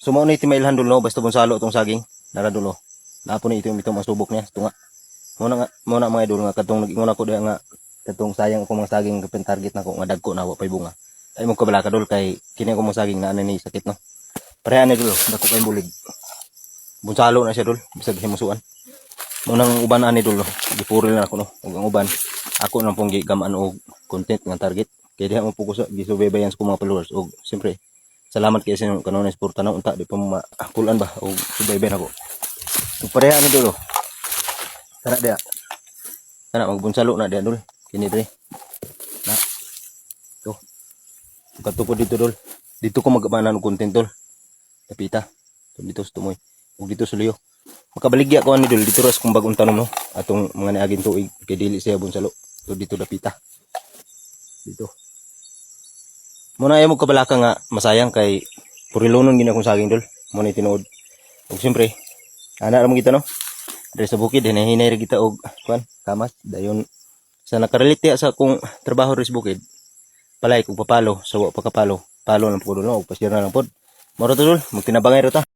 Sumo ni timailhan dul no basta bonsalo tong saging dara dulo. Napo ni itong masubok niya tunga. Muna mga idol nga katong naginguna ko diha nga katong sayang ako mga saging kapin target nako nga dagko na wa pay bunga. Ay mo kabala ka dol kay kini ako mga saging na ni sakit no. Pareha ni dol dako kay bulig. Bonsalo na siya dol bisag himusuan. Munang uban ani dol no. Gipuril na ako no. Ug ang uban ako nang pong gigamaan og content nga target. Kay diha mo fokus sa gisubaybayan sa mga followers og siyempre salamat kay sa inyong kanunay suporta na unta di pa makulan ba og subaybayan ako. Ug pareha ni dol. Kana dia. Kana magbonsalo na dia dol. Kini dre. Na. To. Katupod dito dol. Dito ko magamanan og content dol. Tapita. Dito sa tumoy. Ug dito sa liyo. Makabaligya ko ani dol dito ras kung bagong tanom no. Atong mga niaging tuig kay dili siya bonsalo. So dito dapita. Dito. Muna ay mo kabalaka nga masayang kay purilonon gina kong saging dol. Muna tinuod. Ug siyempre ana ra mo kita no. Dari sa bukid hinahinay ra kita og kuan kamas dayon sa nakarelate sa akong trabaho ris bukid. Palay kog papalo sa wa pagkapalo. Palo lang pud no og pasira lang pod. Moro to dol, magtinabangay ra ta.